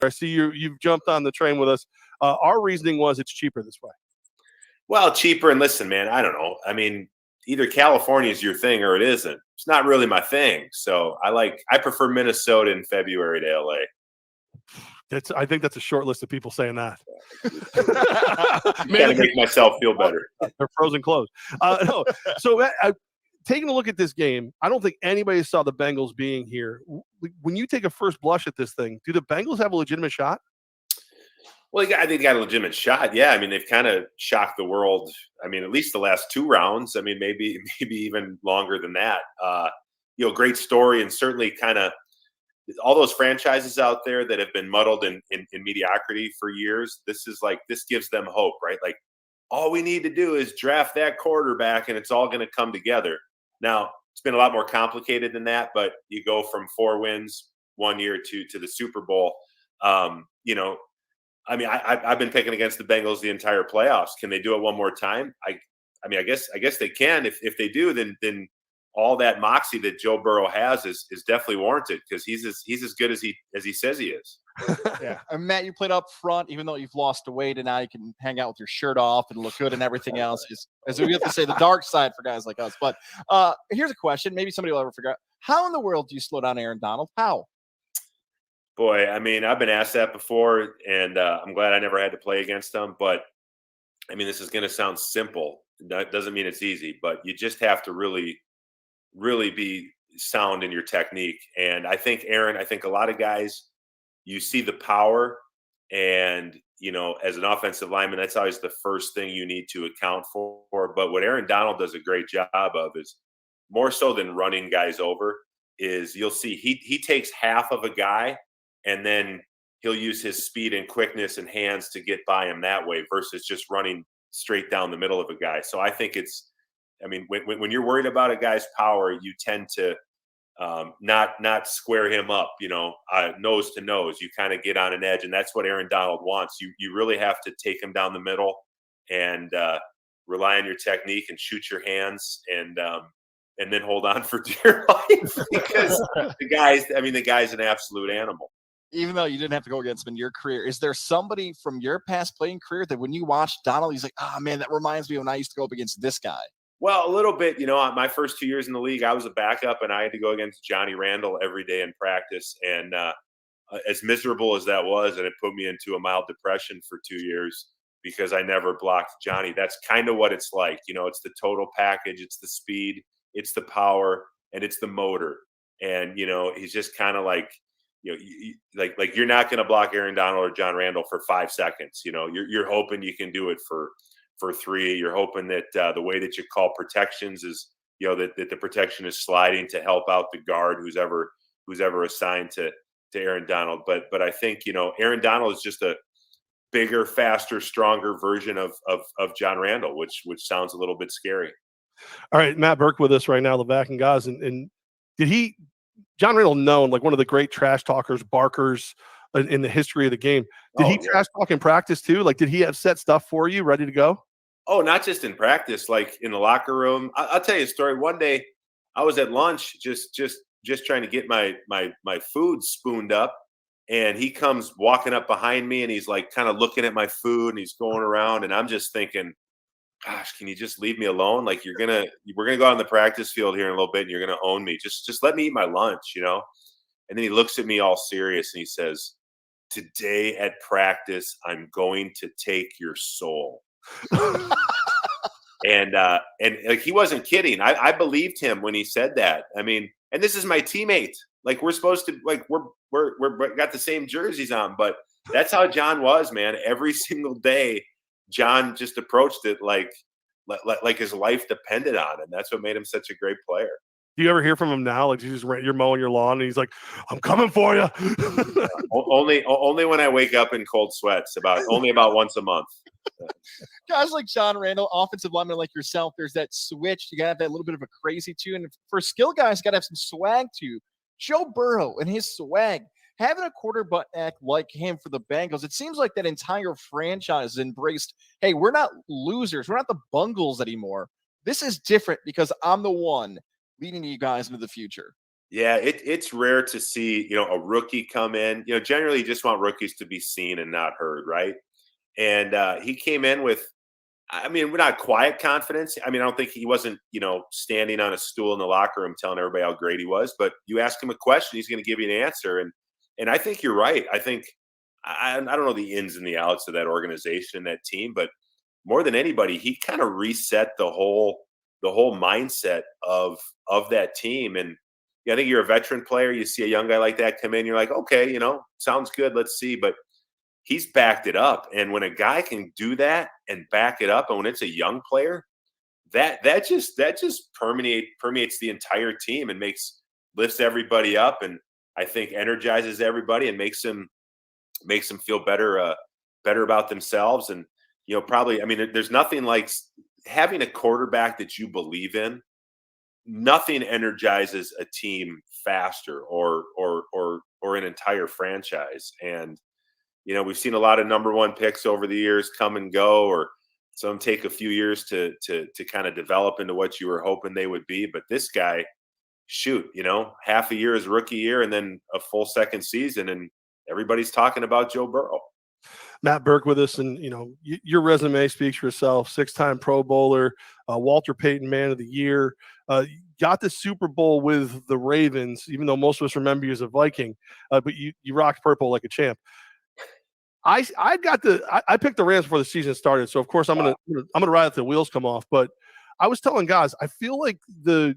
I see you've jumped on the train with us. Our reasoning was it's cheaper this way. Well, cheaper, and listen, man, I don't know. I mean, either California is your thing or it isn't. It's not really my thing. So I prefer Minnesota in February to LA. I think that's a short list of people saying that. Maybe to make myself feel better. They're frozen clothes. No. So taking a look at this game, I don't think anybody saw the Bengals being here. When you take a first blush at this thing, do the Bengals have a legitimate shot? Well, I think they got a legitimate shot. Yeah, I mean, they've kind of shocked the world. I mean, at least the last 2 rounds. I mean, maybe even longer than that. Great story, and certainly kind of all those franchises out there that have been muddled in mediocrity for years. This gives them hope, right? Like, all we need to do is draft that quarterback, and it's all going to come together. Now, it's been a lot more complicated than that, but you go from 4 wins one year to the Super Bowl. I mean, I've been picking against the Bengals the entire playoffs. Can they do it one more time? I guess they can. If they do, then all that moxie that Joe Burrow has is definitely warranted, because he's as good as he says he is. Yeah, and Matt, you played up front, even though you've lost weight, and now you can hang out with your shirt off and look good and everything else. As we have to say, the dark side for guys like us. But here's a question: maybe somebody will ever figure out, how in the world do you slow down Aaron Donald? How? Boy, I mean, I've been asked that before, and I'm glad I never had to play against him. But, I mean, this is going to sound simple. That doesn't mean it's easy, but you just have to really, really be sound in your technique. And I think a lot of guys, you see the power, and, as an offensive lineman, that's always the first thing you need to account for. But what Aaron Donald does a great job of is, more so than running guys over, is you'll see he takes half of a guy, and then he'll use his speed and quickness and hands to get by him that way, versus just running straight down the middle of a guy. So I think when you're worried about a guy's power, you tend to not square him up, nose to nose. You kind of get on an edge, and that's what Aaron Donald wants. You really have to take him down the middle and rely on your technique and shoot your hands, and then hold on for dear life, because the guy's an absolute animal. Even though you didn't have to go against him in your career, is there somebody from your past playing career that when you watch Donald, he's like, oh man, that reminds me when I used to go up against this guy? Well, a little bit. My first 2 years in the league, I was a backup, and I had to go against John Randle every day in practice. And as miserable as that was, and it put me into a mild depression for 2 years because I never blocked Johnny. That's kind of what it's like. It's the total package. It's the speed, it's the power, and it's the motor. And, he's just kind of like, you're not going to block Aaron Donald or John Randle for 5 seconds. You're hoping you can do it for 3. You're hoping that the way that you call protections is, that the protection is sliding to help out the guard who's ever assigned to Aaron Donald. But I think, Aaron Donald is just a bigger, faster, stronger version of John Randle, which sounds a little bit scary. All right, Matt Birk with us right now, Levack and Goz. And did John Randle, known like one of the great trash talkers, barkers in the history of the game. Did he trash talk in practice too? Like, did he have set stuff for you ready to go? Oh, not just in practice, like in the locker room. I'll tell you a story. One day I was at lunch, just trying to get my food spooned up, and he comes walking up behind me, and he's like kind of looking at my food, and he's going around, and I'm just thinking, gosh, can you just leave me alone? Like, we're gonna go out on the practice field here in a little bit, and you're gonna own me. Just let me eat my lunch, And then he looks at me all serious, and he says, "Today at practice, I'm going to take your soul." and like, he wasn't kidding. I believed him when he said that. I mean, and this is my teammate. Like, we're supposed to, like, we're got the same jerseys on, but that's how John was, man. Every single day, John just approached it like his life depended on it. And that's what made him such a great player. Do you ever hear from him now? Like, you're mowing your lawn, and he's like, "I'm coming for you." Only when I wake up in cold sweats. Only about once a month. Guys like John Randle, offensive linemen like yourself, there's that switch. You got to have that little bit of a crazy too. And for skill guys, got to have some swag too. Joe Burrow and his swag. Having a quarterback like him for the Bengals, it seems like that entire franchise embraced, hey, we're not losers. We're not the Bungles anymore. This is different because I'm the one leading you guys into the future. Yeah, it's rare to see, a rookie come in. Generally you just want rookies to be seen and not heard, right? And he came in with, I mean, we're not quiet confidence. I mean, I don't think he wasn't, standing on a stool in the locker room telling everybody how great he was. But you ask him a question, he's going to give you an answer. And I think you're right. I think I don't know the ins and the outs of that organization, that team, but more than anybody, he kind of reset the whole mindset of that team. And yeah, I think you're a veteran player. You see a young guy like that come in, you're like, okay, sounds good. Let's see. But he's backed it up. And when a guy can do that and back it up, and when it's a young player, that just permeates the entire team and lifts everybody up, and I think energizes everybody and makes them feel better about themselves. And probably, I mean, there's nothing like having a quarterback that you believe in. Nothing energizes a team faster or an entire franchise. And we've seen a lot of number one picks over the years come and go, or some take a few years to kind of develop into what you were hoping they would be. But this guy, shoot, half a year is rookie year and then a full second season, and everybody's talking about Joe Burrow. Matt Birk with us, and your resume speaks for itself. 6-time Pro Bowler, Walter Payton Man of the Year, got the Super Bowl with the Ravens, even though most of us remember you as a Viking, but you rocked purple like a champ. I picked the Rams before the season started, so of course I'm gonna ride if the wheels come off. But I was telling guys, I feel like the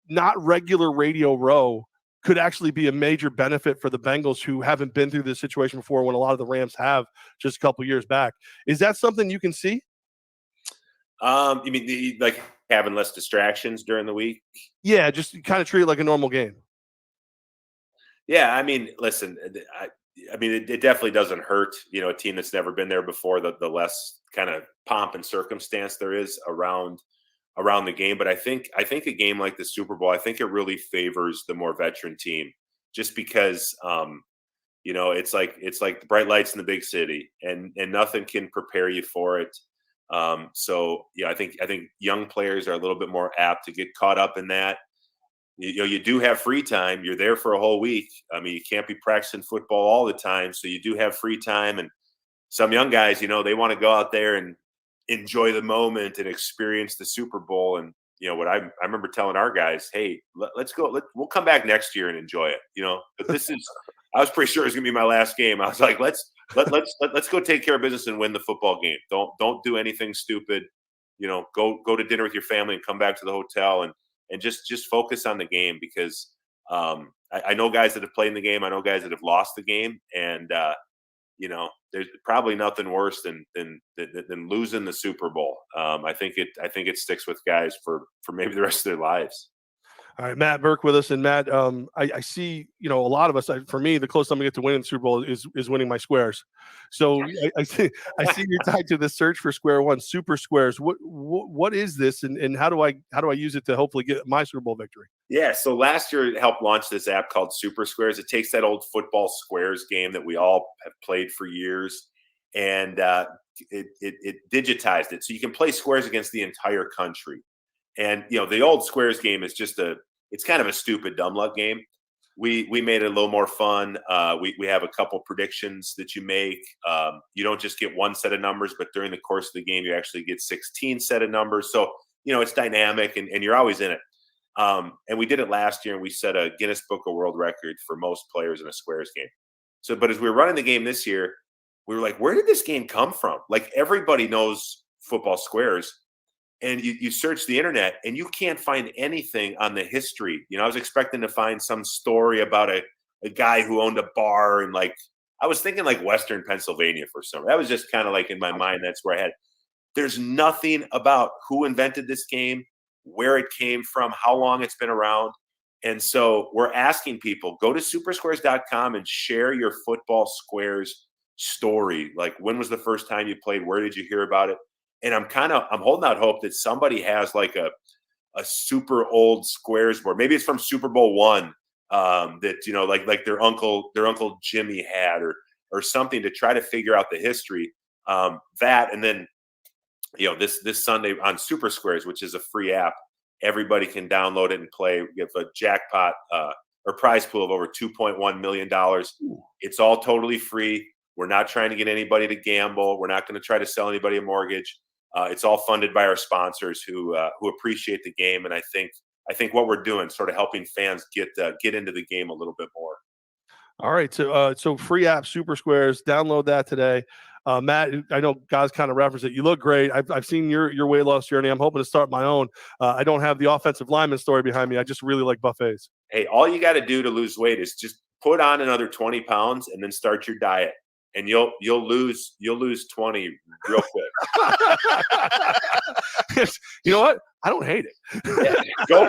not regular Radio Row could actually be a major benefit for the Bengals, who haven't been through this situation before, when a lot of the Rams have just a couple years back. Is that something you can see? You mean like having less distractions during the week? Yeah, just kind of treat it like a normal game. Yeah, I mean, listen, I mean, it definitely doesn't hurt, a team that's never been there before, the less kind of pomp and circumstance there is around the game. But I think a game like the Super Bowl, I think it really favors the more veteran team, just because it's like the bright lights in the big city, and nothing can prepare you for it. So yeah, I think young players are a little bit more apt to get caught up in that. You do have free time. You're there for a whole week. I mean, you can't be practicing football all the time, so you do have free time. And some young guys, they want to go out there and enjoy the moment and experience the Super Bowl. And what I remember telling our guys, hey, let's go. We'll come back next year and enjoy it. But this is, I was pretty sure it was gonna be my last game. I was like, let's go take care of business and win the football game. Don't do anything stupid. Go to dinner with your family and come back to the hotel and just focus on the game, because I know guys that have played in the game. I know guys that have lost the game, and there's probably nothing worse than losing the Super Bowl. I think it sticks with guys for maybe the rest of their lives. All right, Matt Birk with us. And Matt, I see, a lot of us, for me, the closest I'm gonna get to winning the Super Bowl is winning my squares. So I see you're tied to the search for square one, super squares. What is this, and how do I use it to hopefully get my Super Bowl victory? Yeah, so last year it helped launch this app called Super Squares. It takes that old football squares game that we all have played for years, and it digitized it, so you can play squares against the entire country. And the old squares game is it's kind of a stupid dumb luck game. We made it a little more fun. We have a couple predictions that you make. You don't just get one set of numbers, but during the course of the game, you actually get 16 set of numbers. So it's dynamic, and you're always in it. And we did it last year, and we set a Guinness Book of World Record for most players in a squares game. So, but as we were running the game this year, we were like, where did this game come from? Like, everybody knows football squares. And you search the internet and you can't find anything on the history. I was expecting to find some story about a guy who owned a bar, and I was thinking like Western Pennsylvania for some. That was just kind of like in my mind. That's where I had. There's nothing about who invented this game, where it came from, how long it's been around. And so we're asking people, go to supersquares.com and share your football squares story. Like, when was the first time you played? Where did you hear about it? And I'm holding out hope that somebody has like a super old squares board. Maybe it's from Super Bowl I, that like their uncle Jimmy had, or something, to try to figure out the history. That, and then this Sunday on Super Squares, which is a free app, everybody can download it and play. We have a jackpot or prize pool of over $2.1 million. It's all totally free. We're not trying to get anybody to gamble. We're not going to try to sell anybody a mortgage. It's all funded by our sponsors who appreciate the game, and I think what we're doing, sort of helping fans get into the game a little bit more. All right, so free app Super Squares. Download that today. Matt, I know guys kind of reference it. You look great. I've seen your weight loss journey. I'm hoping to start my own. I don't have the offensive lineman story behind me. I just really like buffets. Hey, all you got to do to lose weight is just put on another 20 pounds and then start your diet, and you'll lose 20 real quick. You know what? I don't hate it. Yeah, go.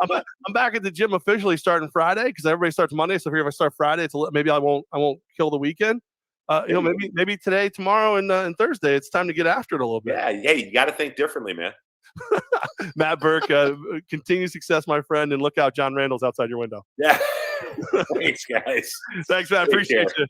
I'm back at the gym officially starting Friday because everybody starts Monday. So if I start Friday, maybe I won't kill the weekend. Maybe today, tomorrow, and Thursday, it's time to get after it a little bit. Yeah, hey, you got to think differently, man. Matt Birk, continued success, my friend, and look out, John Randle's outside your window. Yeah. Thanks, guys. Thanks, Matt. Appreciate you.